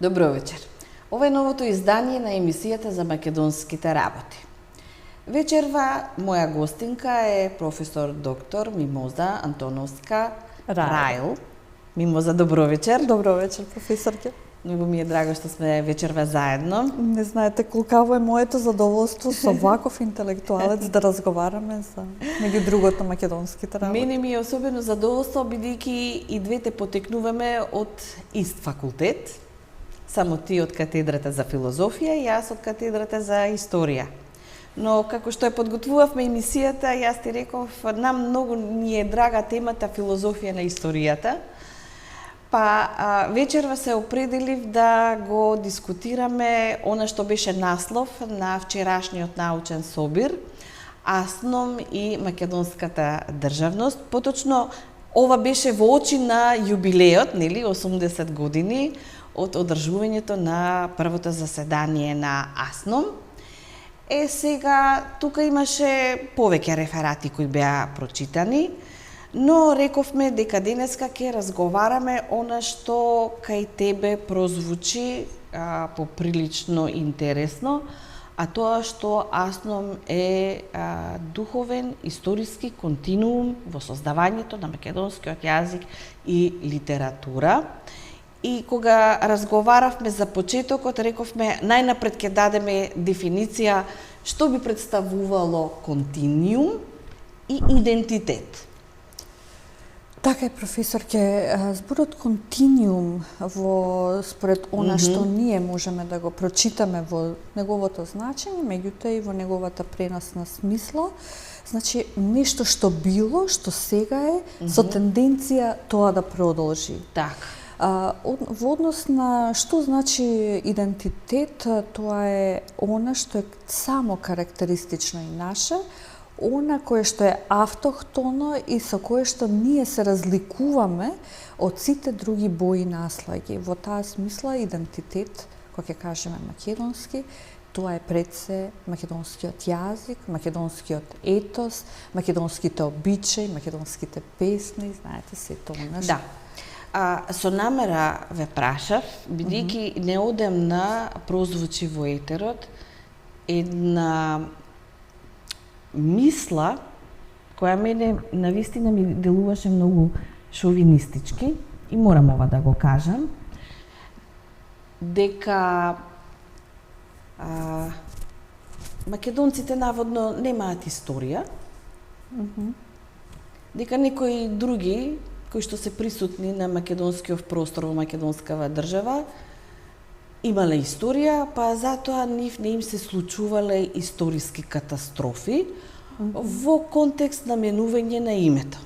Добро вечер. Ова е новото издание на емисијата за македонските работи. Вечерва моја гостинка е професор доктор Мимоза Антоновска Райл. Мимоза, добро вечер. Добро вечер, професорке. Многу ми е драго што сме вечерва заедно. Не знаете колкаво е моето задоволство со ваков интелектуалец да разговараме за меѓу другото македонските работи. Мене ми е особено задоволство бидејќи и двете потекнуваме од ист факултет. Само ти од катедрата за филозофија и јас од катедрата за историја. Но како што ја подготвувавме емисијата, јас ти реков, нам многу ни е драга темата филозофија на историјата. Па вечерва се определив да го дискутираме она што беше наслов на вчерашниот научен собир, Асном и македонската државност. Поточно, ова беше во очи на јубилеот, нели, 80 години од одржувањето на првото заседание на Асном. Сега, тука имаше повеќе реферати кои беа прочитани, но рековме дека денеска ќе разговараме она што кај тебе прозвучи поприлично интересно, а тоа што Асном е духовен историски континуум во создавањето на македонскиот јазик и литература. И кога разговаравме за почетокот, рековме најнапред ќе дадеме дефиниција што би представувало континуум и идентитет. Така е, професорке, зборот континуум според она што ние можеме да го прочитаме во неговото значење, меѓутоа и во неговата преносна смисла, значи нешто што било, што сега е, со тенденција тоа да продолжи. Така. Во однос на што значи идентитет, тоа е она што е само карактеристично и наше, она кое што е автохтоно и со кое што ние се разликуваме од сите други бои наслаги. Во таа смисла идентитет, кога ќе кажеме македонски, тоа е пред се македонскиот јазик, македонскиот етос, македонските обичаи, македонските песни, знаете се тоа. Да. Со намера ве прашав, бидејќи неодамна прозвучи во етерот една мисла која мене навистина ми делуваше многу шовинистички и морам ова да го кажам, дека македонците наводно немаат историја, дека некои други кои што се присутни на македонскиот простор во македонскава држава имале историја, па затоа нив не им се случувале историски катастрофи во контекст на менување на името.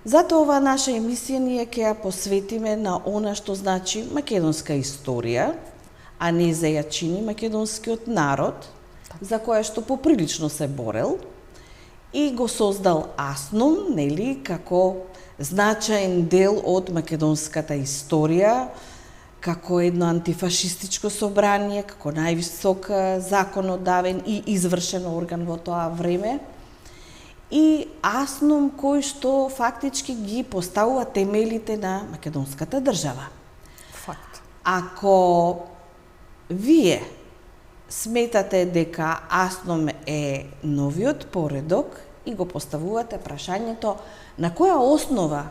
Затоа оваа наша емисија ние ќе ја посветиме на она што значи македонска историја, а не за ја чини македонскиот народ, за која што поприлично се борел и го создал Асном, нели, како значаен дел од македонската историја, како едно антифашистичко собрание, како највисок законодавен и извршен орган во тоа време, и Асном кој што фактички ги поставува темелите на македонската држава. Факт. Ако вие сметате дека Асном е новиот поредок и го поставувате прашањето на која основа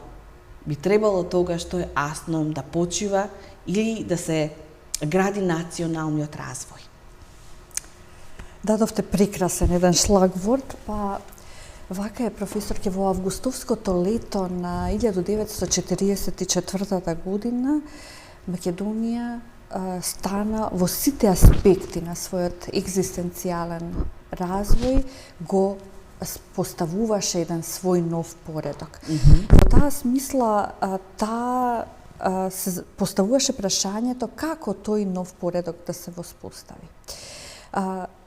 би требало тогаш тој Асном да почива или да се гради националниот развој? Дадовте прекрасен еден шлагворд, па вака е, професорке, во августовското лето на 1944 година Македонија стана во сите аспекти на својот екзистенцијален развој, го поставуваше еден свој нов поредок. Во таа смисла, се поставуваше прашањето како тој нов поредок да се воспостави.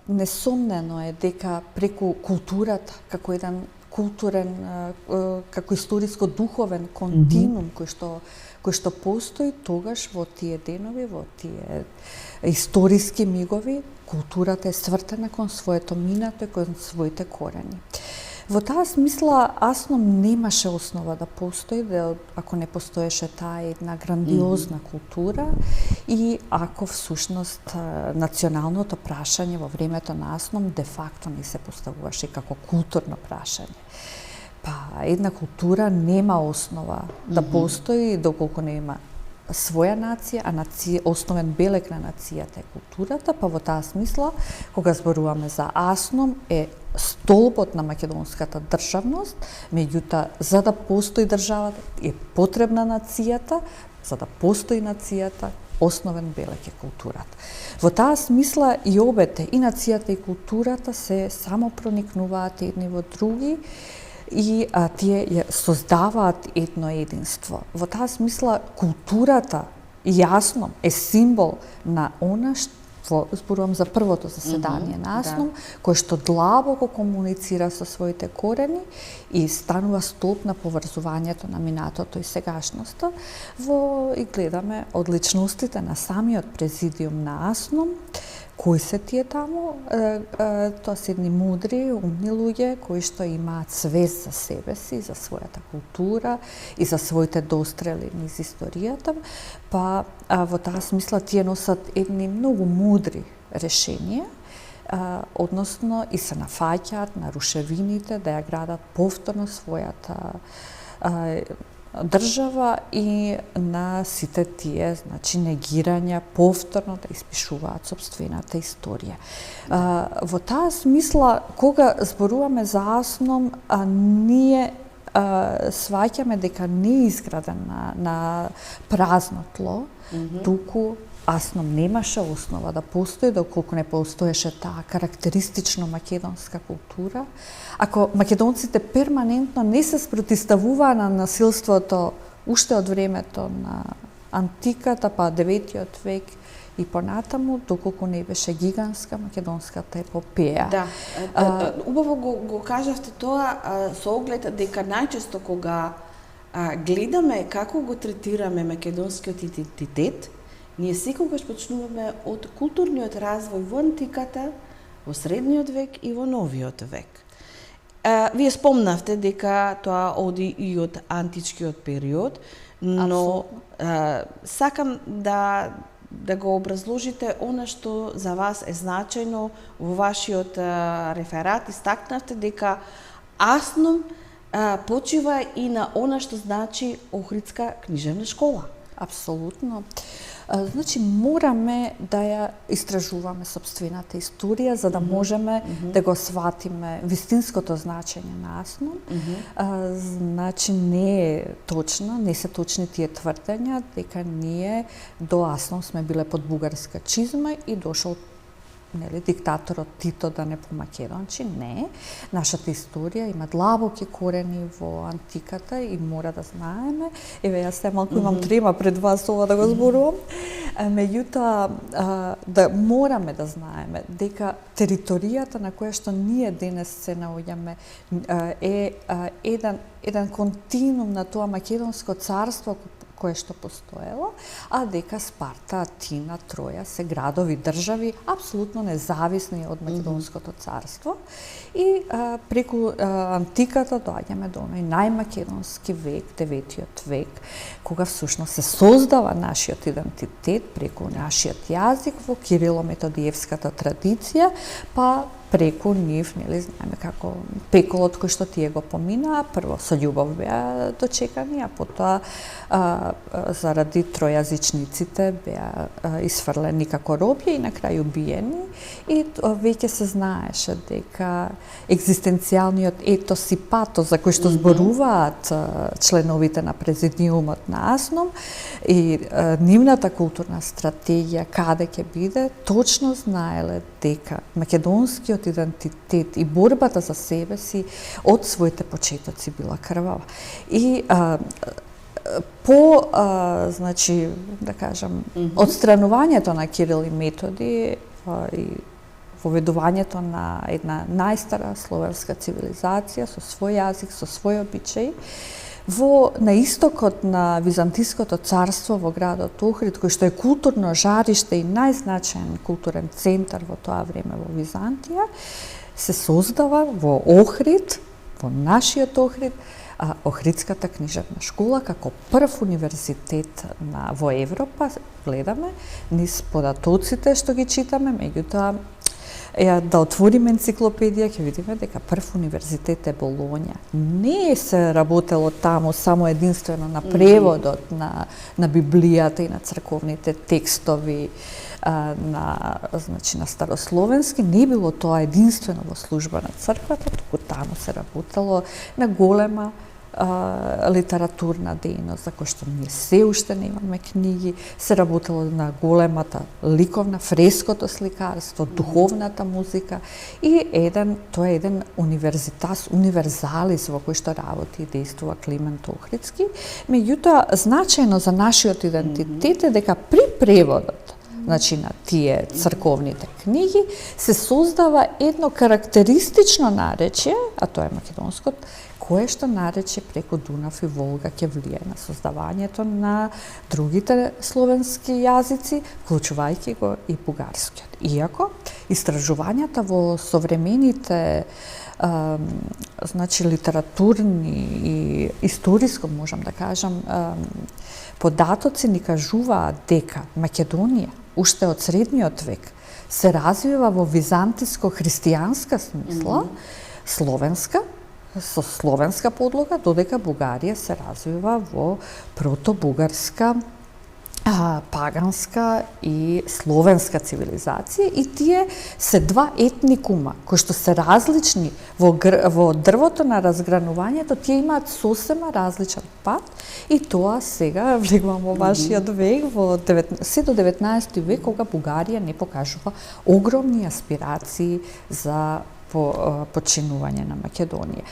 Несомнено е дека преку културата, како еден културен, како историско-духовен континуум кој што постои тогаш во тие денови, во тие историски мигови, културата е свртена кон своето минато и кон своите корени. Во таа смисла Асном немаше основа да постои, ако не постоеше таа една грандиозна култура и ако всушност националното прашање во времето на Асном де факто не се поставуваше како културно прашање. Па една култура нема основа да постои доколку нема своја нација, а основен белег на нацијата е културата, па во таа смисла, кога зборуваме за Асном, е столбот на македонската државност, меѓутоа, за да постои државата, е потребна нацијата, за да постои нацијата, основен белег е културата. Во таа смисла и обете, и нацијата и културата се само проникнуваат едни во други, и тие создаваат едно единство. Во таа смисла културата јасно е символ на она што зборувам за првото заседание на Асном, кој што длабоко комуницира со своите корени и станува столб на поврзувањето на минатото и сегашноста. И гледаме од личностите на самиот президиум на Асном, кои се тие таму, тоа се едни мудри, умни луѓе кои што имаат свест за себе си, за својата култура и за своите дострели низ историјата, па во таа смисла тие носат едни многу мудри решенија, односно и се нафаќаат на рушевините да ја градат повторно својата држава и на сите тие, значи, негирања, повторно да испишуваат сопствената историја. Во таа смисла, кога зборуваме за Асном, ние сваќаме дека не е изграден на празно тло, туку Асном немаше основа да постои доколку не постоеше таа карактеристично македонска култура. Ако македонците перманентно не се спротивставуваа на насилството уште од времето на антиката, па 9-тиот век и понатаму, доколку не беше гигантска македонската епопеја. Да, убаво го кажавте тоа со оглед дека најчесто кога гледаме како го третираме македонскиот идентитет, ние секогаш почнуваме од културниот развој во антиката, во средниот век и во новиот век. Вие спомнавте дека тоа оди и од античкиот период, но сакам да го образложите она што за вас е значајно во вашиот реферат. Истакнавте дека Асном почива и на она што значи Охридска книжевна школа. Апсолутно. Значи, мораме да ја истражуваме сопствената историја, за да можеме да го сватиме вистинското значење на Асном. Значи, не е точно, не се точни тие тврдења дека ние до Асном сме биле под бугарска чизма и дошол диктаторот Тито да не помакедончи. Не. Нашата историја има длабоки корени во антиката и мора да знаеме. Еве, јас малку имам трема пред вас ова да го зборувам. Меѓутоа, да мораме да знаеме дека територијата на која што ние денес се наоѓаме е еден континуум на тоа македонско царство кое што постоело, а дека Спарта, Атина, Троја се градови, држави апсолутно независни од македонското царство. И преку антиката доаѓаме до оној најмакедонски век, 9-тиот век, кога всушност се создава нашиот идентитет преку нашиот јазик во Кирило-методиевската традиција, па преку нив, знаеме како пеколот кој што тие го поминаа, прво со љубов беа дочекани, а потоа заради тројазичниците беа исфрлени како робје и на крај убиени. И веќе се знаеше дека екзистенцијалниот етос и патос за кој што зборуваат членовите на президиумот на Асном и нивната културна стратегија каде ќе биде, точно знаеле дека македонскиот идентитет и борбата за себе си од своите почетоци била крвава. И значи, да кажам, отстранувањето на Кирил и Методи и воведувањето на една најстара словенска цивилизација со свој јазик, со свој обичај, на истокот на Византиското царство во градот Охрид, кој што е културно жариште и најзначаен културен центар во тоа време во Византија, се создава во Охрид, во нашиот Охрид, Охридската книжевна школа како прв универзитет во Европа, гледаме низ податоците што ги читаме, меѓутоа да отвориме енциклопедија, ќе видиме дека прв универзитет е Болонја. Не се работело таму само единствено на преводот на Библијата и на црковните текстови, на старословенски, не било тоа единствено во служба на црквата, туку таму се работело на голема литературна дејност, за која што ние се уште немаме книги, се работело на големата ликовна, фреското сликарство, духовната музика и тоа е еден универзалис во кој што работи и действува Климент Охридски. Меѓутоа, значајно за нашиот идентитет е дека при преводот на тие црковните книги се создава едно карактеристично наречје, а тоа е македонското, кое што нарече преку Дунав и Волга ќе влие на создавањето на другите словенски јазици, вклучувајќи го и бугарскиот. Иако, истражувањата во современите литературни и историско, можам да кажам, податоци ни кажуваат дека Македонија, уште од средниот век, се развива во византиско-христијанска смисла, словенска, со словенска подлога, додека Бугарија се развива во протобугарска, паганска и словенска цивилизација, и тие се два етникума кои што се различни во дрвото на разгранувањето, тие имаат сосема различен пат, и тоа сега влегувам во вашиот век, се до 19 век, кога Бугарија не покажува огромни аспирации за починување на Македонија.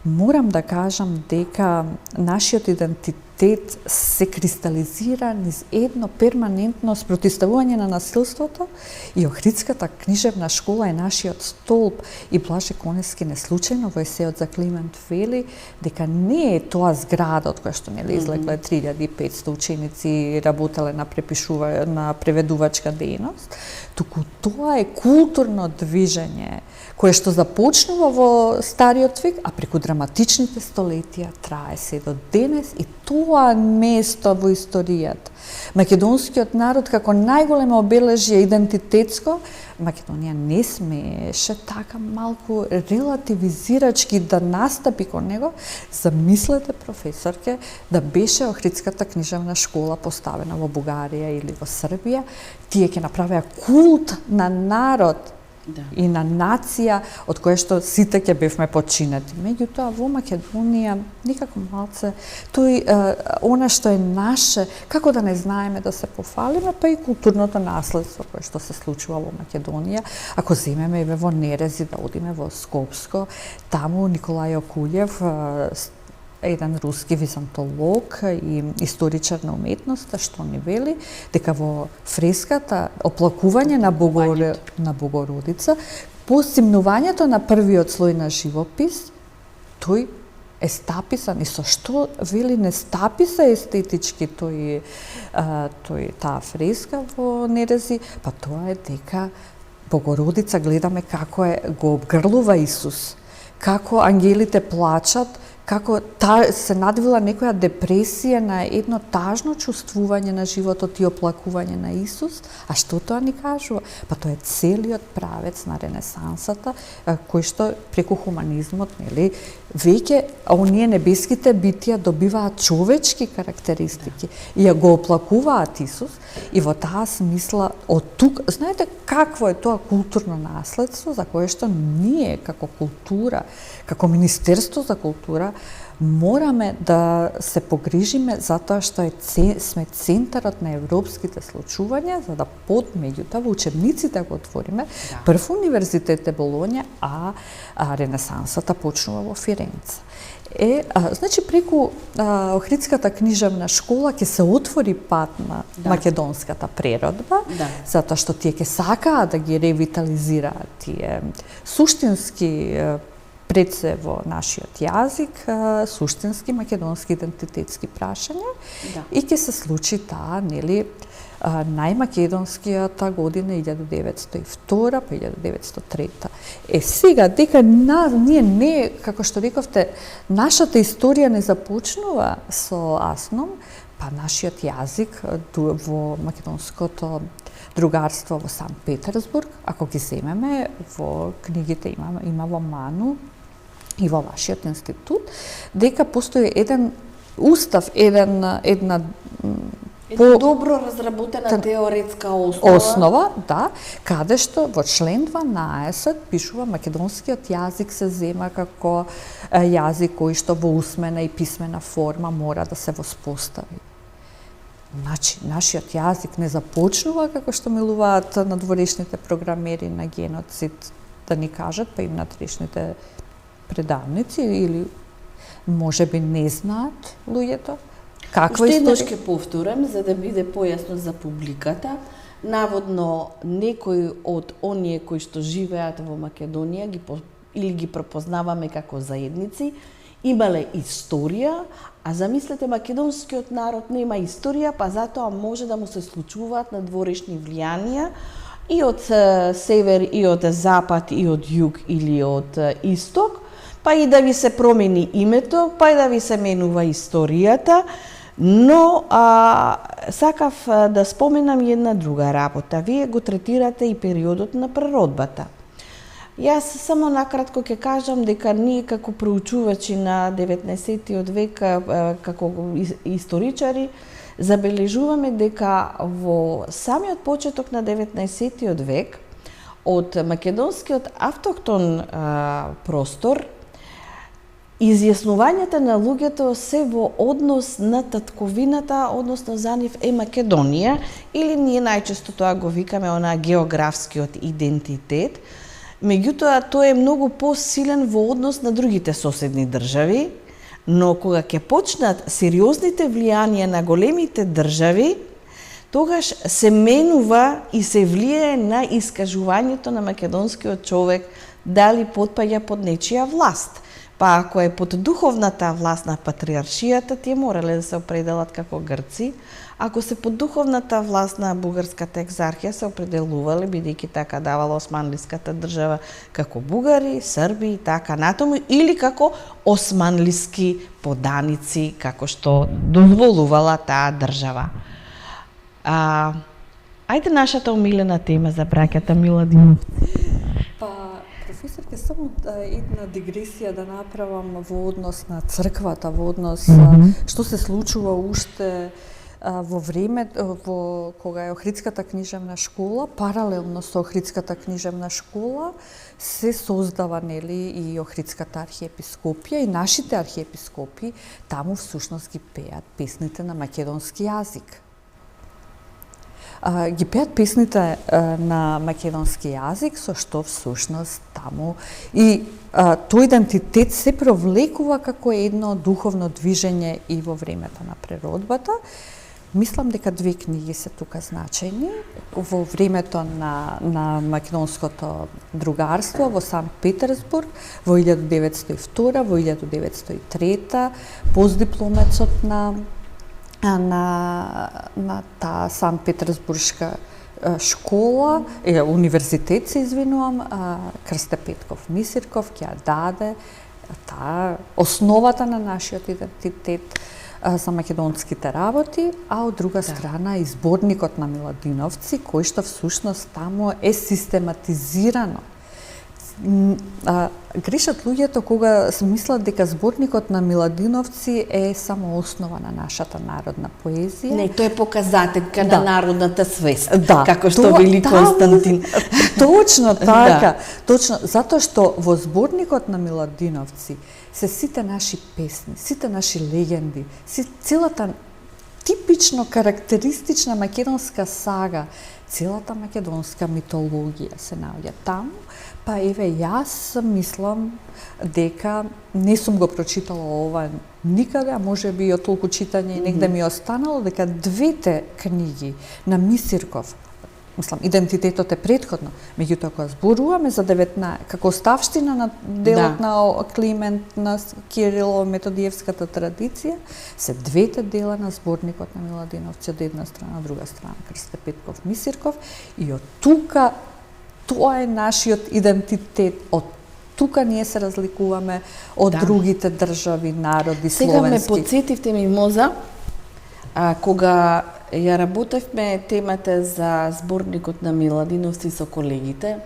Морам да кажам дека нашиот идентитет се кристализира низ едно перманентно спротивставување на насилството, и Охридската книжевна школа е нашиот столб, и Блаже Конески неслучајно во есеот за Климент вели дека не е тоа зградот која што излекле 3500 ученици работеле на преведувачка дејност, туку тоа е културно движење кое што започнува во стариот век, а преку драматичните столетија трае се до денес, и тоа место во историјата. Македонскиот народ како најголемо обележје идентитетско, Македонија не смееше така малку релативизирачки да настапи кон него. Замислете, професорке, да беше Охридската книжевна школа поставена во Бугарија или во Србија, тие ќе направеа култ на народ, и на нација од која што сите ќе бевме подчинети. Меѓутоа, во Македонија никако малце тој она што е наше, како да не знаеме да се пофалиме, па и културното наследство кое што се случува во Македонија. Ако земеме и во Нерези, да одиме во Скопско, таму Николај Окулев, еден руски византолог и историчар на уметноста, што ни вели дека во фреската оплакување на Богородица, по стимнувањето на првиот слој на живопис, тој е стаписан, и со што вели не стаписа естетички таа фреска во Нерези, па тоа е дека Богородица гледаме како го обгрлува Исус, како ангелите плачат, како се надвила некоја депресија на едно тажно чувствување на животот и оплакување на Исус. А што тоа ни кажува? Па тоа е целиот правец на Ренесансата, кој што преку хуманизмот, веќе оние небеските битија добиваат човечки карактеристики и ја го оплакуваат Исус, и во таа смисла од тук, знаете какво е тоа културно наследство за кое што ние како култура, како Министерство за култура, мораме да се погрижиме затоа што сме центарот на европските случувања, за да меѓутоа во учебниците го отвориме. Прв универзитет е Болонја, а Ренесансата почнува во Фиренце. Значи, преку Охридската книжевна школа ќе се отвори пат на македонската преродба, затоа што тие ќе сакаат да ги ревитализираат тие суштински пред се во нашиот јазик, суштински македонски идентитетски прашања, и ќе се случи таа, најмакедонскијата година 1902 па 1903. Сега, дека ние не, како што рековте, нашата историја не започнува со Асном, па нашиот јазик во македонското другарство во Санкт Петерсбург, ако ги земеме, во книгите има во Ману и во вашиот институт, дека постои еден устав, една добро разработена теоретска основа, да, каде што во член 12 пишува македонскиот јазик се зема како јазик кој што во усмена и писмена форма мора да се воспостави. Значи, нашиот јазик не започнува како што милуваат надворешните програмери на геноцид да ни кажат, па и надворешните предавници, или можеби не знаат луѓето. Уште еднаш ќе повторам, за да биде појасно за публиката. Наводно, некои од оние кои што живеат во Македонија или ги препознаваме како заедници, имале историја, а замислете, македонскиот народ нема историја, па затоа може да му се случуваат надворешни влијанија и од север, и од запад, и од југ, или од исток, па и да ви се промени името, па и да ви се менува историјата, но сакав да споменам една друга работа. Вие го третирате и периодот на преродбата. Јас само накратко ќе кажам дека ние како проучувачи на 19. век, како историчари, забележуваме дека во самиот почеток на 19. век од македонскиот автохтон простор изјаснувањата на луѓето се во однос на татковината, односно за нив е Македонија, или ние најчесто тоа го викаме онаа географскиот идентитет. Меѓутоа, тој е многу посилен во однос на другите соседни држави, но кога ќе почнат сериозните влијанија на големите држави, тогаш се менува и се влијае на искажувањето на македонскиот човек дали потпаѓа под нечија власт. Па ако е под духовната власт на патриаршијата, тие морале да се определат како грци. Ако се под духовната власт на бугарската екзархија, се определувале, бидејќи така давала османлиската држава, како бугари, срби и така натаму, или како османлиски поданици, како што дозволувала таа држава. Ајде нашата омилена тема за браќата Миладиновци. Професорке, само една дигресија да направам во однос на црквата, во однос што се случува уште во време кога е Охридската книжевна школа, паралелно со Охридската книжевна школа се создава, нели, и Охридската архиепископија, и нашите архиепископи таму всушност ги пеат песните на македонски јазик. Ги пеат песните на македонски јазик, со што всушност таму и тој идентитет се провлекува како едно духовно движење и во времето на преродбата. Мислам дека две книги се тука значајни. Во времето на македонското другарство во Санкт Петерсбург во 1902, во 1903, постдипломецот на таа Санкт Петерсбуршка школа, универзитет се извинувам, Крсте Петков Мисирков ќе даде таа основата на нашиот идентитет за македонските работи, а од друга страна и зборникот на Миладиновци, кој што всушност таму е систематизирано. Грешат луѓето кога мислат дека зборникот на Миладиновци е само основа на нашата народна поезија. Не, тој е показателка на народната свест, како што вели Константин. Точно така, точно, затоа што во зборникот на Миладиновци се сите наши песни, сите наши легенди, целата типично карактеристична македонска сага, целата македонска митологија се наоѓа таму. Па еве, јас мислам дека не сум го прочитала ова никаде, а може би од толку читање и негде ми останало, дека двете книги на Мисирков, идентитетот е претходно. Меѓутоа, кога зборуваме за како оставштина на делот на Климент, на Кирилово-Методиевската традиција, се двете дела на зборникот на Миладиновци, од една страна, од друга страна Крсте Петков Мисирков, и од тука тоа е нашиот идентитет. Од тука ние се разликуваме од другите држави, народи, словенски. Сега ме подсетивте Мимоза, кога ја работевме темата за зборникот на Миладиновци со колегите,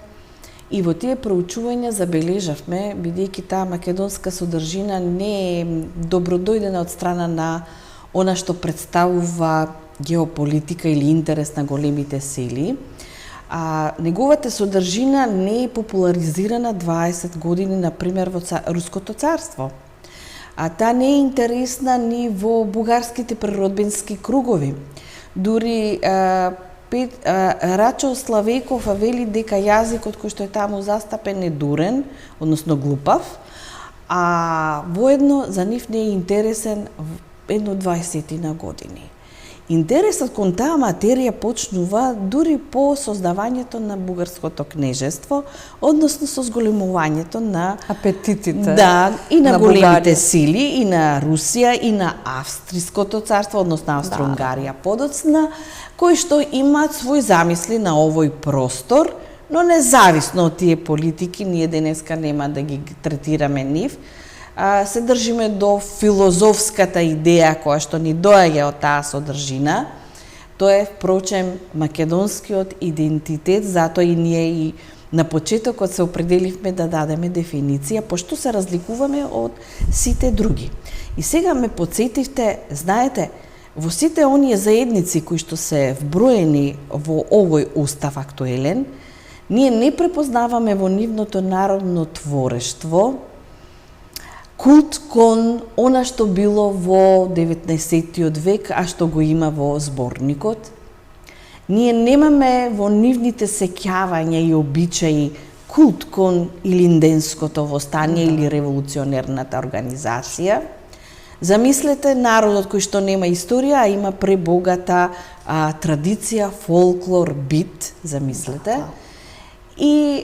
и во тие проучувања забележавме, бидејќи таа македонска содржина не е добродојдена од страна на она што представува геополитика или интерес на големите сили, неговата содржина не е популаризирана 20 години, например, во Руското царство. Таа не е интересна ни во бугарските природбенски кругови. Дури Рачо Славейков вели дека јазикот кој што е таму застапен е дурен, односно глупав, а воедно за нив не е интересен едно 20 години. Интересот кон таа материја почнува дури по создавањето на бугарското кнежество, односно со зголемувањето на апетитите. И на големите Бугарија. сили, и на Русија, и на Австриското царство, односно Австро-Унгарија подоцна, кои што имаат свој замисли на овој простор, но независно од тие политики, ние денеска нема да ги третираме нив, се држиме до филозофската идеја која што ни доаѓа од таа содржина. Тоа е, впрочем, македонскиот идентитет, затоа и ние и на почетокот се определивме да дадеме дефиниција, пошто се разликуваме од сите други. И сега ме подсетивте, знаете, во сите оние заедници кои што се вброени во овој устав актуелен, ние не препознаваме во нивното народно творештво култ кон она што било во 19 век, а што го има во зборникот. Ние немаме во нивните сеќавања и обичаи култ кон илинденското востание или револуционерната организација. Замислете народот кој што нема историја, а има пребогата традиција, фолклор, бит, замислете. И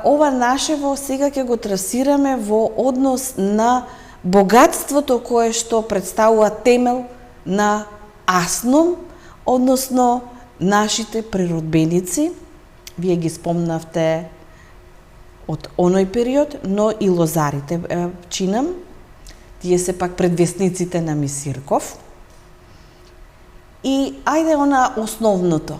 ова нашево сега ќе го трасираме во однос на богатството кое што представува темел на Асном, односно нашите природбеници. Вие ги спомнавте од оној период, но и лозарите чинам. Тие се пак предвесниците на Мисирков. И ајде она основното.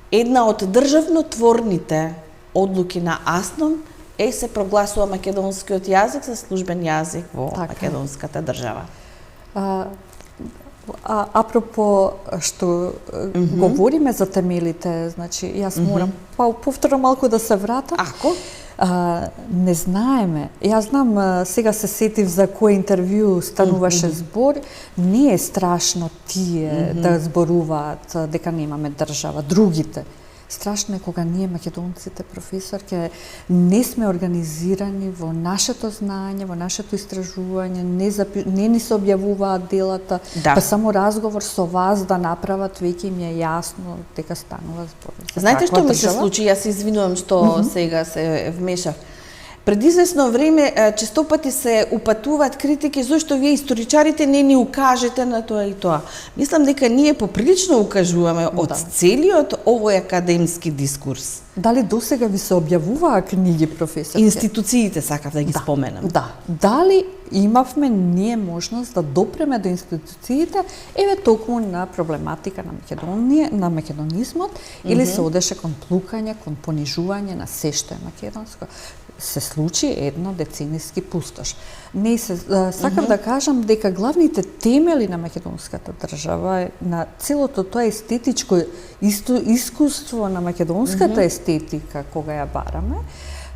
Една од државнотворните одлуки на Асном се прогласува македонскиот јазик за службен јазик во македонската држава. Апропо што говориме за темелите, значи јас морам повторно малку да се вратам. Ако? Не знаеме. Јас знам, сега се сетив за кој интервју стануваше збор, не е страшно тие да зборуваат дека немаме држава, другите. Страшно е кога ние, македонците, професорке, не сме организирани во нашето знаење, во нашето истражување, не ни се објавуваат делата, па само разговор со вас да направат, веќе им е јасно дека станува збор. Знаете што ми се случи? Јас се извинувам што сега се вмешав. Пред известно време често пати се упатуваат критики зашто вие историчарите не ни укажете на тоа и тоа. Мислам дека ние поприлично укажуваме од целиот овој академски дискурс. Дали досега ви се објавуваа книги, професор? Институциите сакав да ги споменам. Да. Дали имавме ние можност да допреме до институциите, еве токму на проблематика на Македонија, на македонизмот, или се одеше кон плукање, кон понижување на се што е македонско? Се случи едно децениски пустош. Не се сакам да кажам дека главните темели на македонската држава, на целото тоа естетичко искуство на македонската естетика кога ја бараме,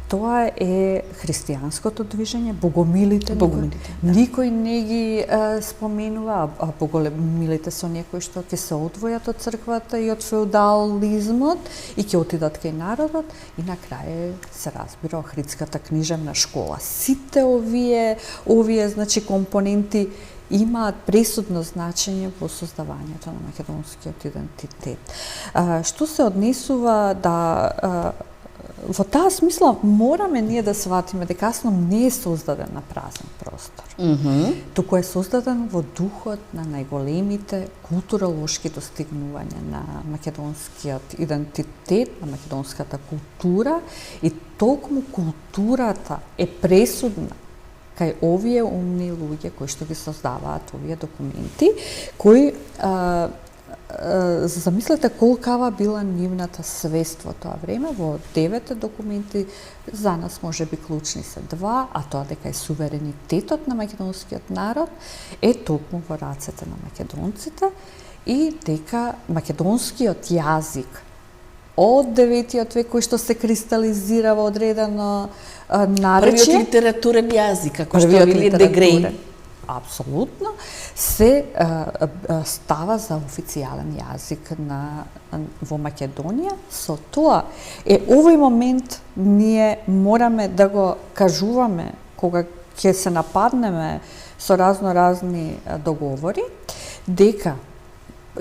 тоа е христијанското движење, богомилите. Никој не ги споменува, а богомилите со некои што ќе се одвојат од црквата и од феудализмот и ќе отидат кај народот, и на крај се разбира Охридската книжевна школа. Сите овие значи компоненти имаат пресудно значење во создавањето на македонскиот идентитет. Што се однесува да во таа смисла мораме ние да сватиме дека Асном не е создаден на празен простор. Туку е создаден во духот на најголемите културолошки достигнувања на македонскиот идентитет, на македонската култура, и толкому културата е пресудна кај овие умни луѓе кои што ги создаваат овие документи, кои замислете колкава била нивната свест во тоа време. Во 9 документи за нас може би клучни се 2, а тоа дека е суверенитетот на македонскиот народ е токму во рацете на македонците и дека македонскиот јазик од 9 век кој што се кристализира во одредено наречје. Првиот литературен јазик, како што вели Де Греј. Апсолутно, се става за официјален јазик во Македонија. Со тоа овој момент ние мораме да го кажуваме кога ќе се нападнеме со разни договори, дека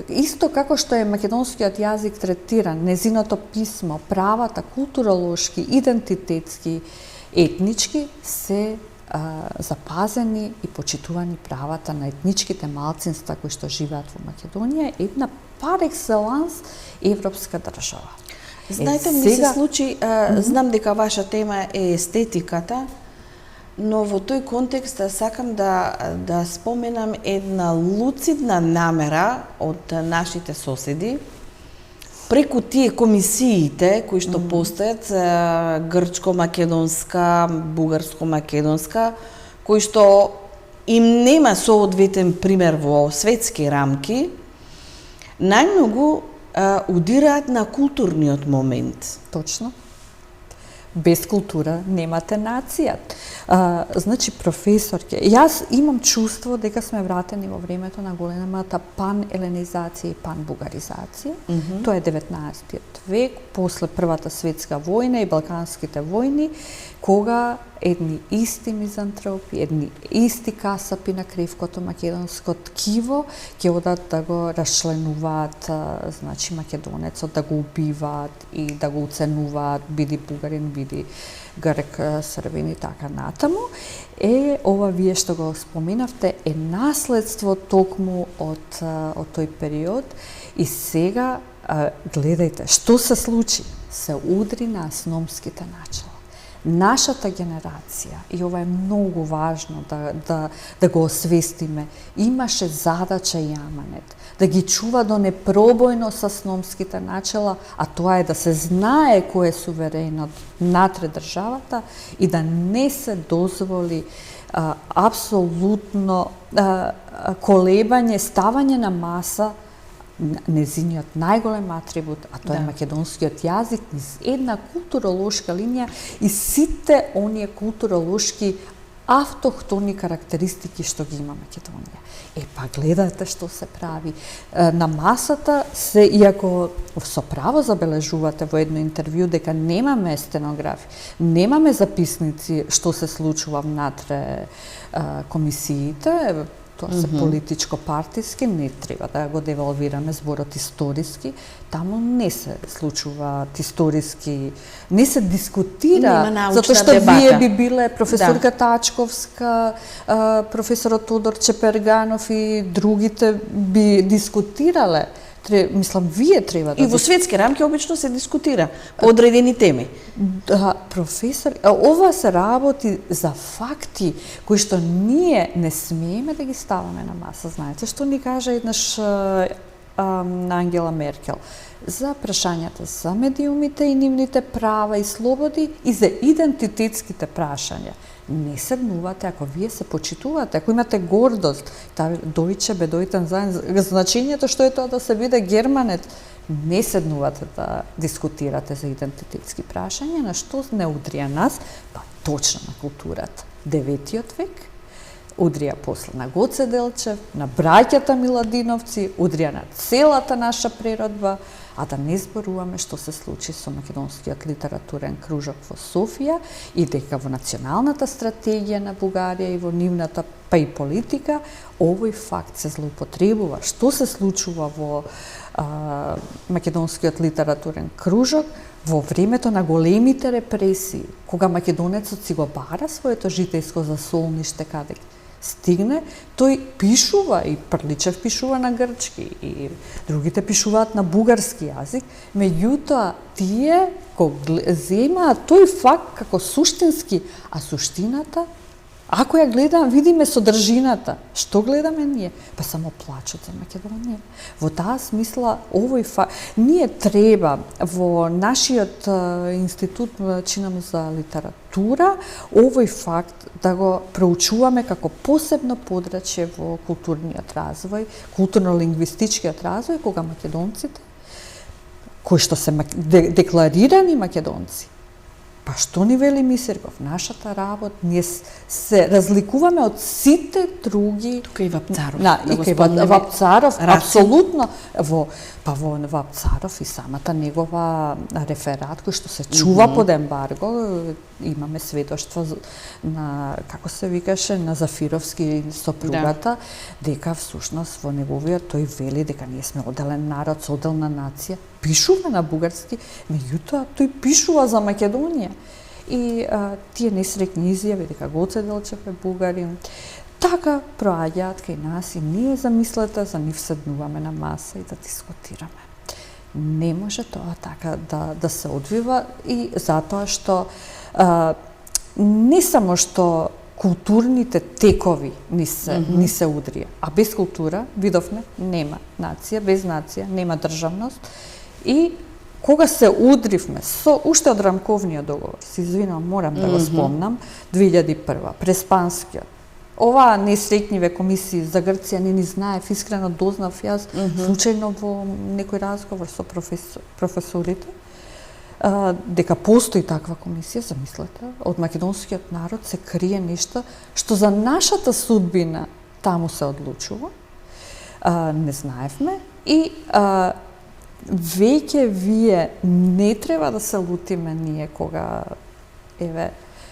исто како што е македонскиот јазик третиран, незиното писмо, правата, културолошки, идентитетски, етнички се запазени и почитувани правата на етничките малцинства кои што живеат во Македонија, една пар екселанс европска држава. Знаете, ми се случи, знам дека ваша тема е естетиката, но во тој контекст сакам да споменам една луцидна намера од нашите соседи, преку тие комисиите кои што постојат, грчко-македонска, бугарско-македонска, кои што им нема соодветен пример во светски рамки, најмногу удираат на културниот момент. Точно. Без култура немате нација. Значи, професорке, јас имам чувство дека сме вратени во времето на големата пан-еленизација и пан-бугаризација. Тоа е 19 век, после Првата светска војна и Балканските војни, кога едни исти мизантропи, едни исти касапи на кривкото македонско ткиво ќе одат да го расчленуваат, значи, македонецот, да го убиваат и да го уценуваат, биди бугарин, биди грек, србин и така натаму. Ова вие што го споменавте е наследство токму од тој период и сега гледајте што се случи. Се удри на асномските начала. Нашата генерација, и ова е многу важно да го освестиме, имаше задача и аманет да ги чува до непробојно со асномските начала, а тоа е да се знае кој е суверенот натре државата и да не се дозволи апсолутно колебање, ставање на маса незиниот најголем атрибут, а тоа е македонскиот јазик, низ една културолошка линија и сите оние културолошки автохтони карактеристики што ги има Македонија. Па гледате што се прави. На масата се, иако со право забележувате во едно интервју дека немаме стенографи, немаме записници што се случува внатре комисиите, тоа се политичко-партиски, не треба да го девалвираме зборот историски, таму не се случуваат историски, не се дискутира, затоа што вие би биле професорка Тачковска, професорот Тодор Чеперганов и другите би дискутирале. Мислам, вие треба да... И во светски рамки обично се дискутира по одредени теми. Да, професор, ова се работи за факти кои што ние не смееме да ги ставаме на маса. Знаете што ни кажа еднаш Ангела Меркел? За прашањата за медиумите и нивните права и слободи и за идентитетските прашања. Не седнувате, ако вие се почитувате, ако имате гордост, дојче бе дојтен заедно, значењето што е тоа да се биде германец, не седнувате да дискутирате за идентитетски прашања, на што не удрија нас? Па точно на културата. 9 век, удрија после на Гоце Делчев, на браќата Миладиновци, удрија на целата наша природба, а да не зборуваме што се случи со македонскиот литературен кружок во Софија и дека во националната стратегија на Бугарија и во нивната па и политика, овој факт се злоупотребува. Што се случува во македонскиот литературен кружок во времето на големите репресии, кога македонецот си го бара своето житејско засолниште каде стигне, тој пишува, и Прличев пишува на грчки, и другите пишуваат на бугарски јазик, меѓутоа тие го земаат тој факт како суштински, а суштината, ако ја гледаме, видиме содржината, што гледаме ние? Па само плачот за Македонија. Во таа смисла, овој факт, ние треба во нашиот институт, чинам за литература, овој факт да го проучуваме како посебно подрачје во културниот развој, културно-лингвистичкиот развој, кога македонците, кои што се декларирани македонци, па што ни вели Мисирков? Нашата работа, ние се разликуваме од сите други... Тука и Вапцаров. И кај Вапцаров, апсолутно. Во Вапцаров и самата негова реферат, кој што се чува под ембарго, имаме сведоштво на, како се викаше, на Зафировски сопругата, дека всушност во неговиот тој вели дека ние сме оделен народ со оделна нација. Пишува на бугарски, меѓутоа тој пишува за Македонија. И тие несрекни изјави дека Гоце Делчев е бугарин, така проаѓаат кај нас и ние замислете за нив седнуваме на маса и да дискутираме. Не може тоа така да се одвива, и затоа што не само што културните текови ни се удрија, а без култура, видовме, нема нација, без нација нема државност. И кога се удривме со уште од рамковниот договор, се извинувам, морам да го спомнам, 2001, Преспанскиот. Оваа несреќниве комисии за Грција не ни знаев, искрено дознав јас случајно во некој разговор со професорите, дека постои таква комисија, замислете, од македонскиот народ се крие нешто што за нашата судбина таму се одлучува. Не знаевме и веќе вие не треба да се лутиме ние кога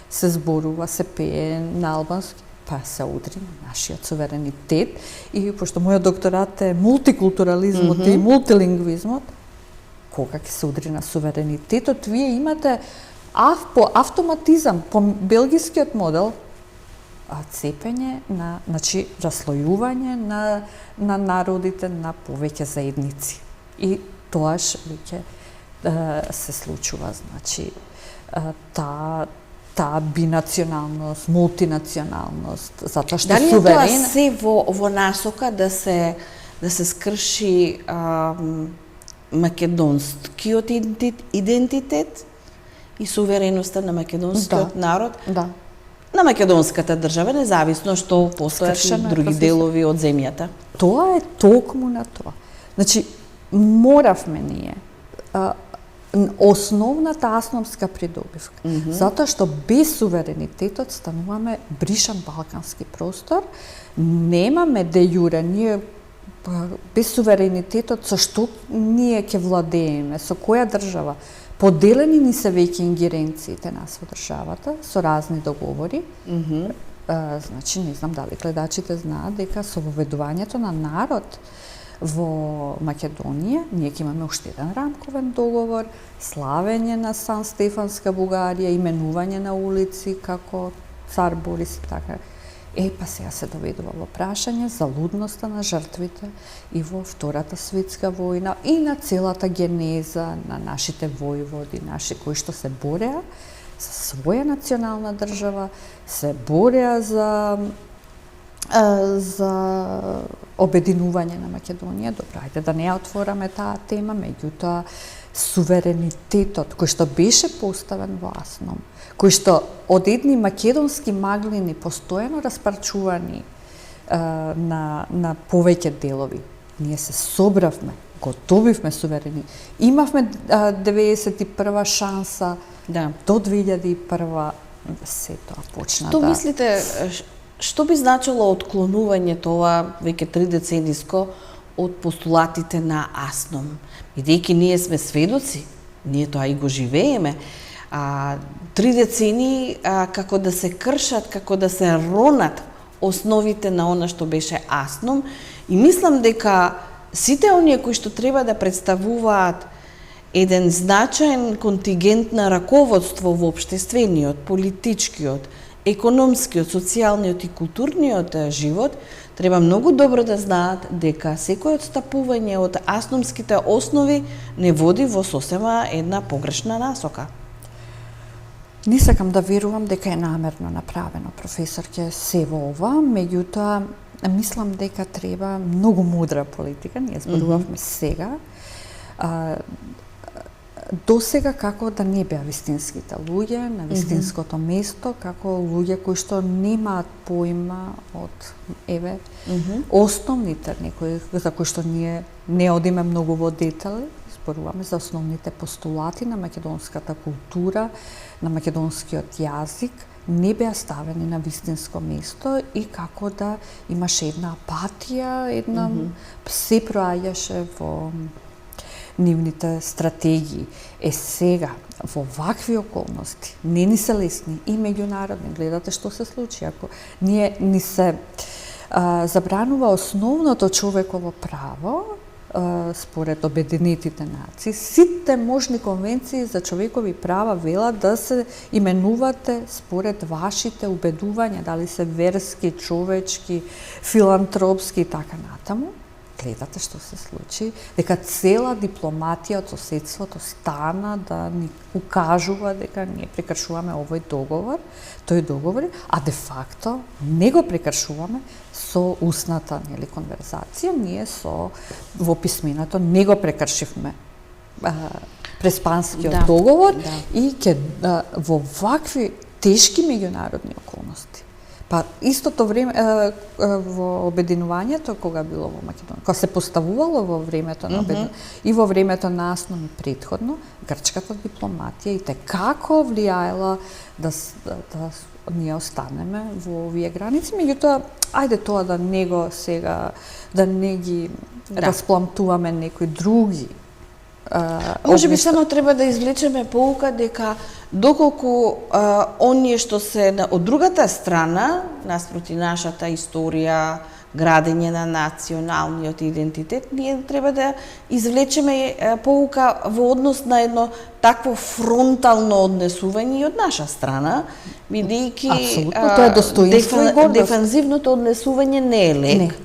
се зборува, се пее на албански, па се удри на нашиот суверенитет. И пошто мојот докторат е мултикултурализмот и мултилингвизмот, кога ќе се удри на суверенитетот, вие имате по автоматизам, по белгискиот модел, цепење на, значи, раслојување на народите на повеќе заедници. И тоаш веќе се случува, значи, таа бинационалност, мултинационалност, затоа што дали суверен... Дали тоа се во насока да се скрши македонскиот идентитет и сувереноста на македонскиот народ? Да. На македонската држава, независно што постојат и други делови од земјата. Тоа е токму на тоа. Значи, моравме ние основната асномска придобивка. Затоа што без суверенитетот стануваме бришан балкански простор, немаме де јуре, ние без суверенитетот со што ние ќе владееме, со која држава. Поделени ни се веќе ингеренциите нас во државата со разни договори. Значи, не знам дали гледачите знаат дека со воведувањето на народ во Македонија, ние ќе имаме уште еден рамковен договор, славење на Сан Стефанска Бугарија, именување на улици како цар Борис и така. Па сега се доведува во прашање залудноста на жртвите и во Втората светска војна и на целата генеза на нашите војводи, кои што се бореа за своја национална држава, се бореа за обединување на Македонија. Добро, ајде да не ја отвораме таа тема, меѓутоа суверенитетот кој што беше поставен во Асном, кој што од едни македонски маглини постојано распарчувани на повеќе делови, ние се собравме, го добивме суверени. Имавме 91 шанса, до 2001 се тоа почна. Што мислите, што би значило отклонување тоа веќе 3 децениско од постулатите на Асном? Бидејќи ние сме сведоци, ние тоа и го живееме, 3 децении како да се кршат, како да се ронат основите на она што беше Асном и мислам дека сите оние кои што треба да представуваат еден значаен контингент на раководство во општествениот, политичкиот, економскиот, социјалниот и културниот живот, треба многу добро да знаат дека секој отстапување од асномските основи не води во сосема една погрешна насока. Не сакам да верувам дека е намерно направено, професорке, се во ова, меѓутоа мислам дека треба многу мудра политика, ние зборувавме сега, до сега како да не беа вистинските луѓе на вистинското место, како луѓе кои што немаат поима од основните некои за кои што ние не одиме многу во детали, зборуваме за основните постулати на македонската култура, на македонскиот јазик, не беа ставени на вистинско место и како да имаше една апатија, една се проаѓаше во нивните стратегии. Сега, во вакви околности, не ни се лесни и меѓународни, гледате што се случи, ако ни се забранува основното човеково право, според Обединетите нации, сите можни конвенции за човекови права велат да се именувате според вашите убедувања, дали се верски, човечки, филантропски и така натаму. Гледате што се случи, дека цела дипломатија од соседството стана да ни укажува дека ние прекршуваме овој договор, тој договор, а де факто не го прекршуваме со устната конверзација, ние во писменото не го прекршивме Преспанскиот договор и во вакви тешки меѓународни околности. Па истото време во обединувањето кога било во Македонија, кога се поставувало во времето на и во времето на Асном и претходно, грчката дипломатија и како влијаела да ние останеме во овие граници, меѓутоа ајде тоа да не го сега да не ги распламтуваме некои други. Може би само треба да извлечеме поука дека доколку оние што се од другата страна, наспроти нашата историја, градење на националниот идентитет, ние треба да извлечеме поука во однос на едно такво фронтално однесување и од наша страна, бидејќи дефанзивното однесување не е лек.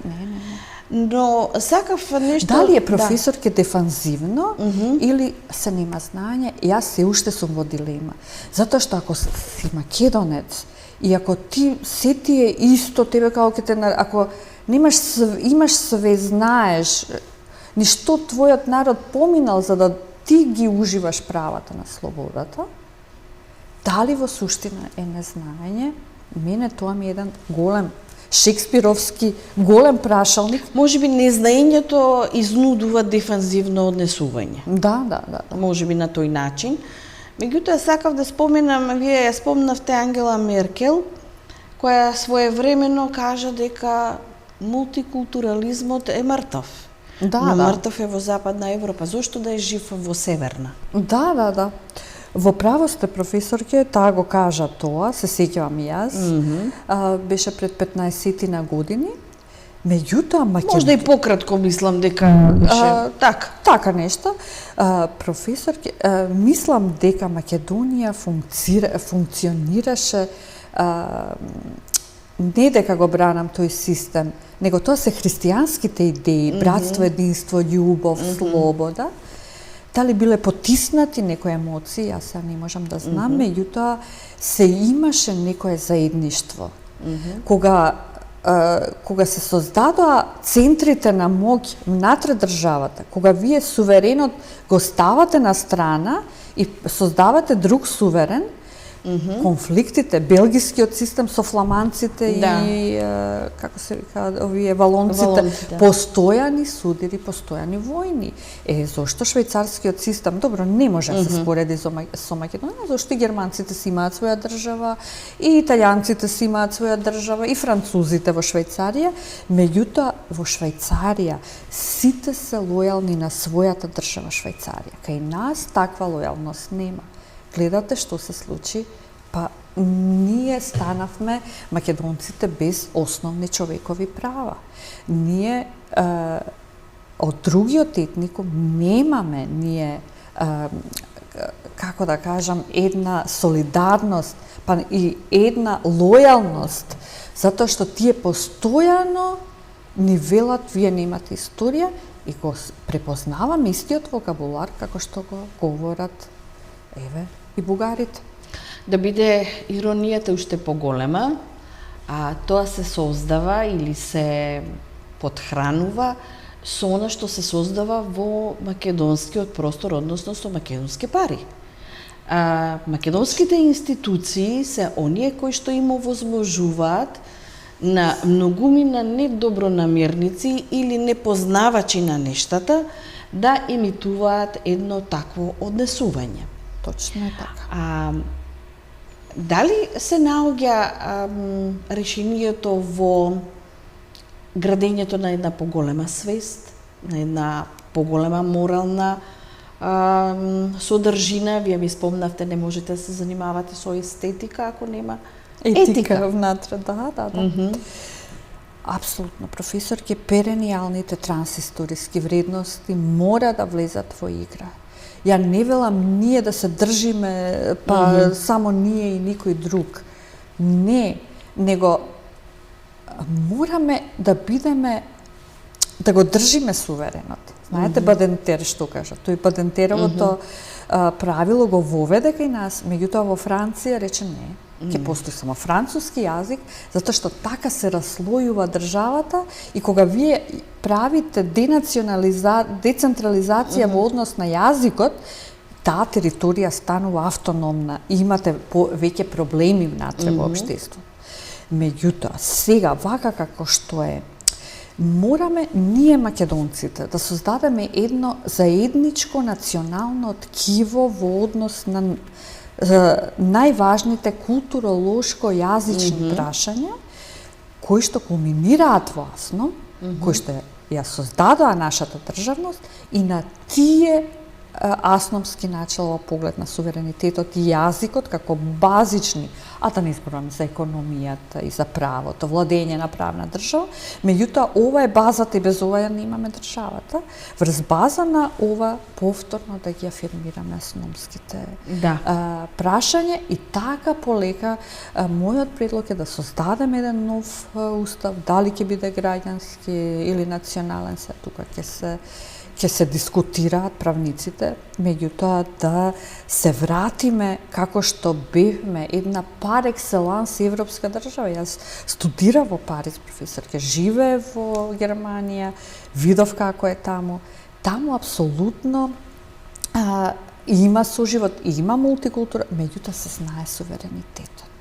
Но сакав нешто... Дали е професорке дефанзивно или се нема знаење, јас се уште сум во дилема. Затоа што ако си македонец и ако ти се ти е исто тебе како ќе те ако имаш све, знаеш ништо твојот народ поминал за да ти ги уживаш правата на слободата, дали во суштина е незнаење, мене тоа ми е еден голем шекспировски голем прашалник. Може би незнаењето изнудува дефанзивно однесување. Да. Може би на тој начин. Меѓутоа сакав да споменам, вие ја спомнавте Ангела Меркел, која своевремено кажа дека мултикултурализмот е мртов. Но мртов е во Западна Европа. Зошто да е жив во Северна? Да. Во право сте, професорке, таа го кажа тоа, се сеќавам и јас, беше пред 15 години, меѓутоа Можда и пократко мислам дека беше така. Така нешто. Професорке, мислам дека Македонија функционираше не дека го бранам тој систем, него тоа се христијанските идеи, братство, единство, љубов, слобода. Дали биле потиснати некои емоции, јас не можам да знам, меѓутоа се имаше некое заедништво. Кога се создадоа центрите на моќ внатре државата, кога вие суверенот го ставате на страна и создавате друг суверен, конфликтите, белгискиот систем со фламанците и како се вика овие валонците, постојани судири, постојани војни. Зошто швајцарскиот систем, добро, не може да се спореди со Македонија, зашто и германците си имаат своја држава, и италијанците си имаат своја држава, и французите во Швајцарија, меѓутоа во Швајцарија сите се лојални на својата држава Швајцарија. Кај нас таква лојалност нема. Гледате што се случи, па ние станавме македонците без основни човекови права. Ние од другиот етникум немаме како да кажам, една солидарност, па и една лојалност, затоа што тие постојано ни велат, вие немате историја, и го препознавам истиот вокабулар како што го говорат, еве, и бугарите. Да биде иронијата уште поголема, а тоа се создава или се подхранува со она што се создава во македонскиот простор, односно со македонски пари. Македонските институции се оние кои што им овозможуваат на многумина недобронамерници или непознавачи на нештата да емитуваат едно такво однесување. Точно е така. Дали се наоѓа решението во градењето на една поголема свест, на една поголема морална содржина? Вие ми спомнавте, не можете да се занимавате со естетика ако нема етика внатре, да. Апсолутно, професор, ке перениалните трансисториски вредности мора да влезат во игра. Ја не велам ние да се држиме, само ние и никој друг. Не, него мораме да бидеме, да го држиме суверенот. Знаете, Бадентер што кажа? Тој Бадентеровото правило го воведе кај нас, меѓутоа во Франција рече не, ќе постои само француски јазик, затоа што така се раслојува државата и кога вие правите децентрализација во однос на јазикот, таа територија станува автономна и имате веќе проблеми внатре во општеството. Меѓутоа, сега, вака како што е, мораме ние македонците да создадеме едно заедничко национално ткиво во однос на најважните културолошко-јазични прашања, кои што кулминираат во Асном, кои што ја создадоа нашата државност, и на тие асномски начела поглед на суверенитетот и јазикот како базични, а да не зборуваме за економијата и за правото, владење на правна држава, меѓутоа ова е базата и без ова ја немаме државата, врз база на ова повторно да ги афирмираме асномските прашања и така полека мојот предлог е да создадеме еден нов устав, дали ќе биде граѓански или национален, се тука ќе се дискутираат правниците, меѓутоа да се вратиме како што бевме една пар екселанс европска држава. Јас студирав во Париз, професор, ке живее во Германија, видов како е таму. Таму апсолутно има соживот, има мултикултура, меѓутоа се знае суверенитетот.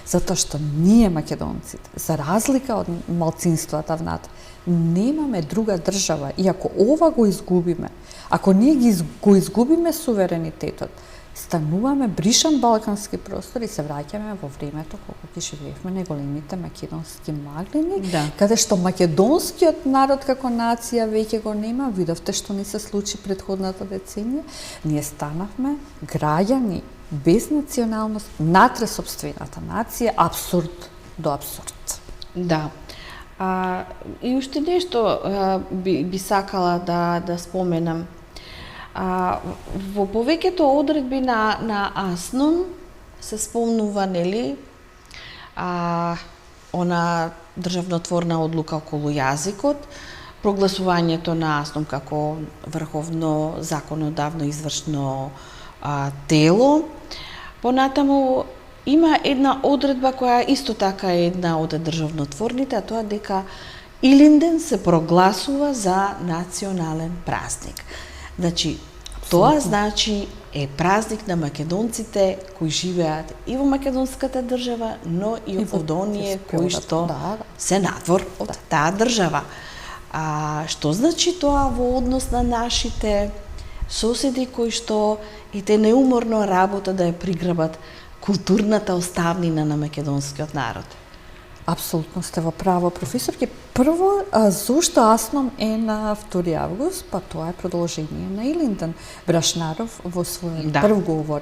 Затоа што ние македонците, за разлика од малцинствата внатре, немаме друга држава и ако ова го изгубиме, ако ние го изгубиме суверенитетот, стануваме бришан балкански простор и се враќаме во времето кога ќе живеевме на големите македонски маглини, каде што македонскиот народ како нација веќе го нема. Видовте што ни се случи претходната деценија. Ние станавме граѓани без националност, натре сопствената нација, абсурд до абсурд. Да. И уште нешто би сакала да споменам. Во повеќето одредби на Асном се спомнува, нели, она државнотворна одлука околу јазикот, прогласувањето на Асном како врховно законодавно извршно тело. Понатаму има една одредба која исто така е една од државнотворните, а тоа дека Илинден се прогласува за национален празник. Значи, тоа значи е празник на македонците кои живеат и во македонската држава, но и од оние кои што се надвор од таа држава. Што значи тоа во однос на нашите соседи кои што и те неуморно работа да ја приграбат културната оставнина на македонскиот народ? Апсолутно сте во право, професорке. Прво, зошто Асном е на 2 август? Па тоа е продолжение на Илинден. Брашнаров во својот прв говор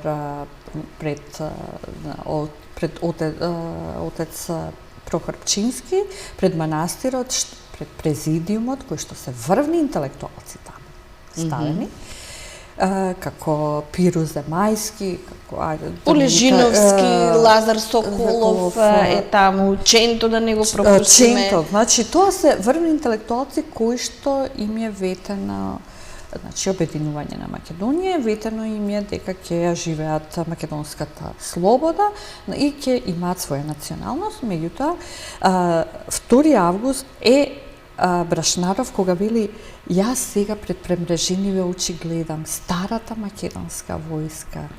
пред отец Прохор Пчински, пред манастирот, пред президиумот, кои што се врвни интелектуалци таму ставени, како Пиру Земајски, како Олежиновски, Лазар Соколов е таму, Ченто да не го пропустиме. Ченто, значи тоа се врвни интелектуалци кои што им е ветено, значи обединување на Македонија, ветено им е дека ќе ја живеат македонската слобода и ќе имаат своја националност. Меѓутоа, 2 август е Брашнаров кога вели: јас сега пред премрежиниве очи гледам старата македонска војска,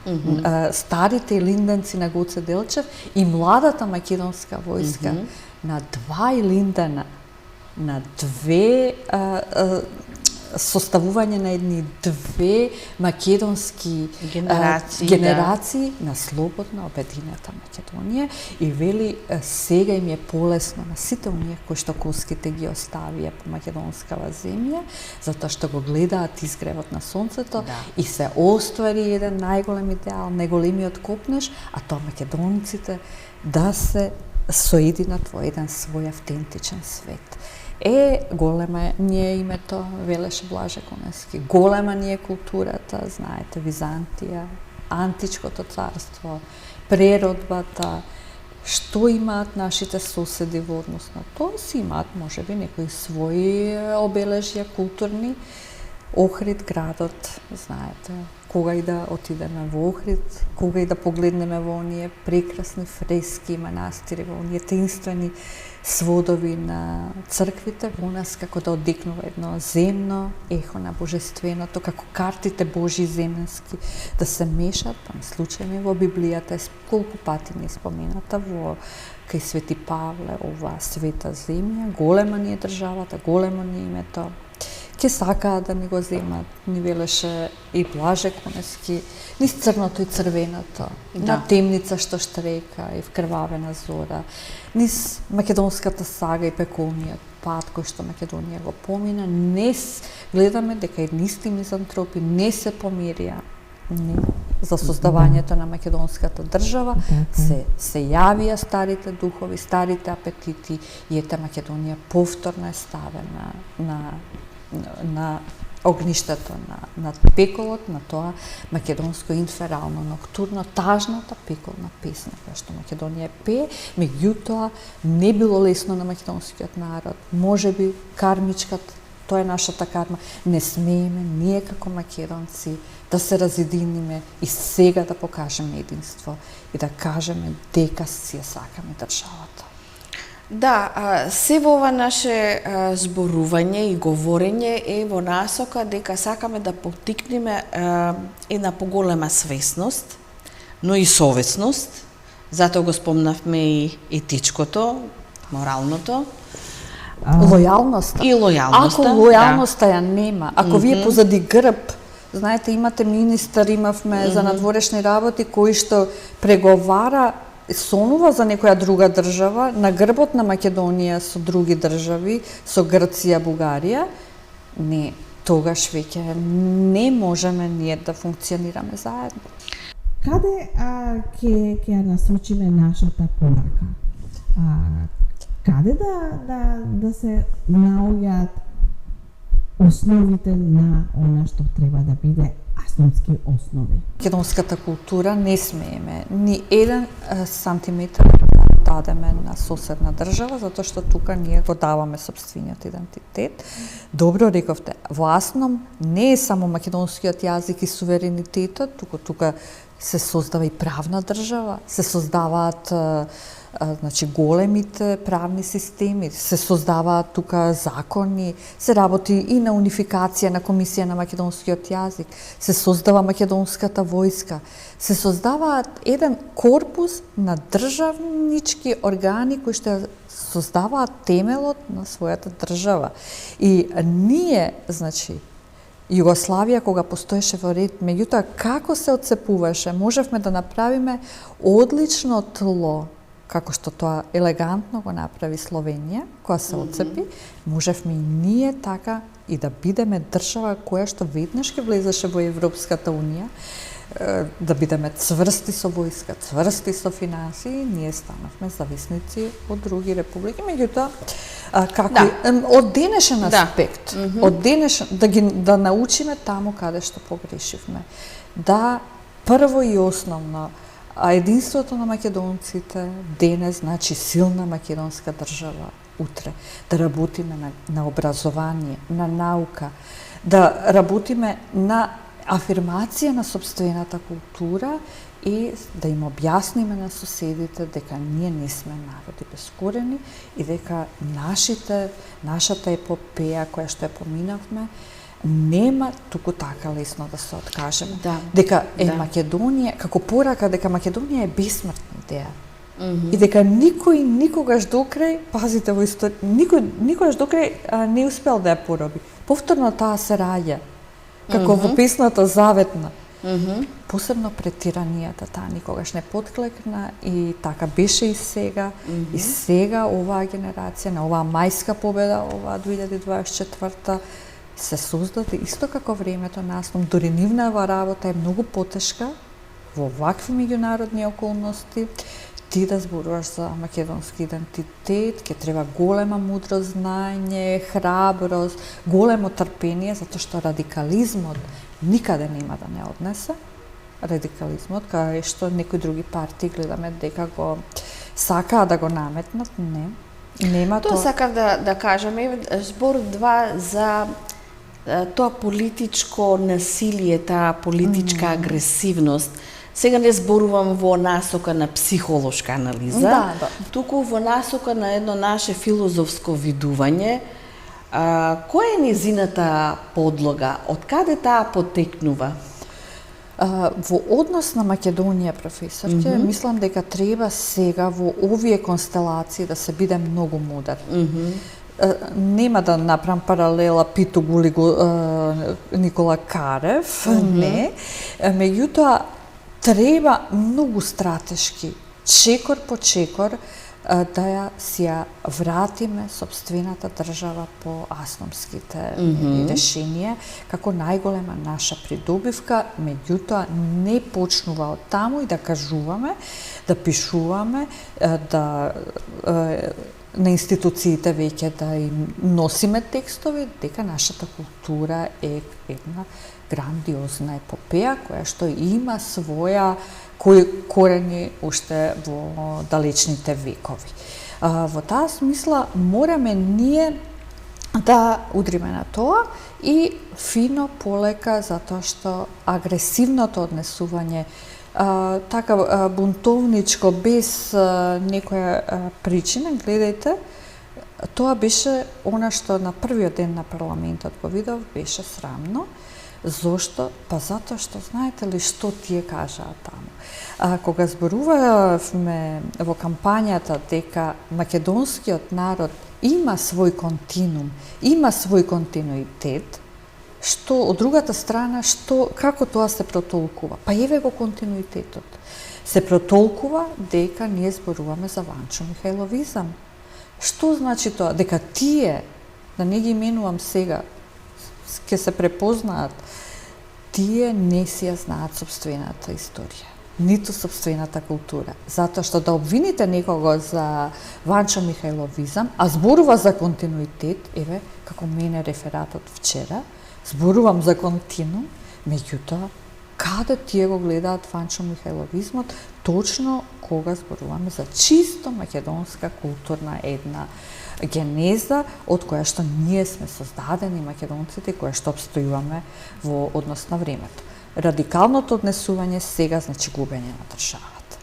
старите илинденци на Гоце Делчев и младата македонска војска на 2 Илиндена, на 2 составување на едни 2 македонски генерации на слободна обединета Македонија, и вели сега им е полесно на сите оние кои што коските ги оставија по македонскава земја, затоа што го гледаат изгревот на сонцето и се оствари еден најголем идеал, најголемиот копнеж, а тоа македонците да се соединат во еден свој автентичен свет. Голема ни е името, велеше Блаже Конески. Голема ни е културата, знаете, Византија, античкото царство, преродбата. Што имаат нашите соседи во однос на тоа? Си имаат, можеби, некои своји обележја културни. Охрид градот, знаете, кога и да отидеме во Охрид, кога и да погледнеме во оние прекрасни фрески манастири, во оние таинствени сводови на црквите, во нас како да одекнува едно земно ехо на божественото, како картите Божи земенски да се мешат, па не случајно во Библијата е колку пати не спомената во кај Свети Павле, оваа света земја, голема ни е државата, големо ни е името, ке сакаат да ни го земат, ни велеше и Блаже Конески, низ црното и црвеното, на темница што штрека и вкрвавена зора, низ македонската сага и пеколниот пат кој што Македонија го помина, гледаме дека еднисти мизантропи не се помирија за создавањето на македонската држава, се јавија старите духови, старите апетити и ете Македонија повторно е ставена на огништето на пеколот, на тоа македонско инферално ноктурно, тажната пеколна песна која што Македонија пее, меѓутоа не било лесно на македонскиот народ, можеби кармичката, тоа е нашата карма, не смееме ние како македонци да се разединиме и сега да покажеме единство и да кажеме дека си ја сакаме државата. Да, се во ова наше зборување и говорење е во насока дека сакаме да поттикнеме една поголема свесност, но и совесност, затоа го спомнавме и етичкото, моралното, лојалноста. И лојалноста. Ако лојалноста ја нема, ако вие позади грб, знаете, имате министар, имавме за надворешни работи кој што преговара, сонува за некоја друга држава, на грбот на Македонија со други држави, со Грција, Бугарија, не, тогаш веќе не можеме ние да функционираме заедно. Каде ќе ја насочиме нашата порака? Каде да се наоѓаат основите на она што треба да биде асновски основи? Македонската култура не смееме ни еден сантиметар да дадеме на соседна држава, затоа што тука ние го даваме сопствениот идентитет. Добро рековте, во Асном не е само македонскиот јазик и суверенитетот, тука се создава и правна држава, се создаваат значи големите правни системи, се создаваат тука закони, се работи и на унификација на Комисија на македонскиот јазик, се создава македонската војска, се создаваат еден корпус на државнички органи кои што создаваат темелот на својата држава. И ние, значи, Југославија кога постоеше во ред, меѓутоа како се отцепуваше, можевме да направиме одлично тло како што тоа елегантно го направи Словенија, која се отцепи, можевме и ние така и да бидеме држава која што веднаш ќе влезеше во Европската Унија, да бидеме цврсти со војска, цврсти со финансии, ние станавме зависници од други републики. Меѓутоа, како од денешен аспект, од денешен да научиме таму каде што погрешивме. Да, прво и основно, единството на македонците денес значи силна македонска држава утре. Да работиме на образование, на наука, да работиме на афирмација на собствената култура и да им објасниме на соседите дека ние не сме народи без корени и дека нашата епопеја која што ја поминавме нема туку така лесно да се откажеме. Дека Македонија, како порака дека Македонија е бесмртна идеја. И дека никој никогаш докрај, пазите во историја, никогаш докрај не успел да ја пороби. Повторно таа се раѓа. Како во песната Заветна. Посебно пред тиранијата, таа никогаш не подклекна и така беше и сега. И сега оваа генерација, на оваа мајска победа, оваа 2024 се создаде исто како времето наснам. Дори нивната работа е многу потешка во вакви меѓународни околности. Ти да зборуваш за македонски идентитет, ќе треба голема мудрост, знаење, храброст, големо трпение, затоа што радикализмот никаде нема да не однесе. Радикализмот, кај што некои други партии гледаме дека го сакаа да го наметнат, не. Нема тоа. Тоа сакав да кажам, збор 2 за тоа политичко насилие, таа политичка агресивност. Сега не зборувам во насока на психолошка анализа, туку во насока на едно наше филозофско видување. Која е незината подлога? Од каде таа потекнува? Во однос на Македонија, професорке, мислам дека треба сега во овие констелации да се биде многу мудар. Нема да направам паралела Пито Гулиго Никола Карев, не. Меѓутоа, треба многу стратешки, чекор по чекор, да ја си ја вратиме собствената држава по асномските решенија, како најголема наша придобивка, меѓутоа не почнува од таму и да кажуваме, да пишуваме, да на институциите веќе да им носиме текстови, дека нашата култура е една грандиозна епопеја која што има своја корени уште во далечните векови. Во таа смисла мораме ние да удриме на тоа и фино полека, затоа што агресивното однесување така бунтовничко без некоја причина, гледајте, тоа беше она што на првиот ден на парламентот го видов, беше срамно. Зошто? Па затоа што знаете ли што тие кажаа таму. Кога зборувавме во кампањата дека македонскиот народ има свој континуум, има свој континуитет, што од другата страна, како тоа се протолкува? Па еве го континуитетот. Се протолкува дека ние зборуваме за Ванчо Михајловизам. Што значи тоа? Дека тие, да не ги именувам сега, ќе се препознаат, тие не си ја знаат собствената историја, ниту собствената култура. Затоа што да обвините некого за Ванчо Михајловизам, а зборува за континуитет, еве, како мене рефератот вчера, зборувам за континуум, меѓутоа, каде тие го гледаат Ванчо Михајловизмот, точно кога зборуваме за чисто македонска културна една генеза, од која што ние сме создадени македонците, која што обстојуваме во однос на времето. Радикалното однесување сега значи губење на државата.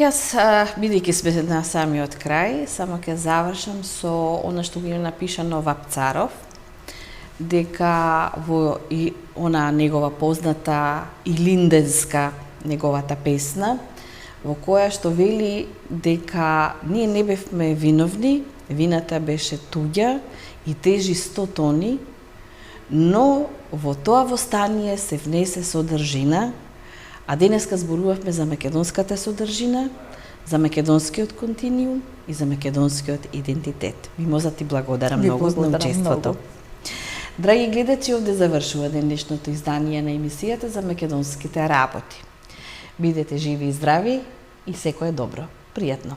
Јас, бидејќи сме на самиот крај, само ќе завршам со она што го напиша Новак Царов, дека во она негова позната Илинденска, неговата песна, во која што вели дека ние не бевме виновни, вината беше туѓа и тежи 100 тони, но во тоа востание се внесе содржина, а денеска зборувавме за македонската содржина, за македонскиот континуум и за македонскиот идентитет. Мимоза, ти благодарам Ви многу за благодарам учеството. многу. Драги гледачи, овде завршува денешното издание на емисијата за македонските работи. Бидете живи и здрави и секое добро. Пријатно.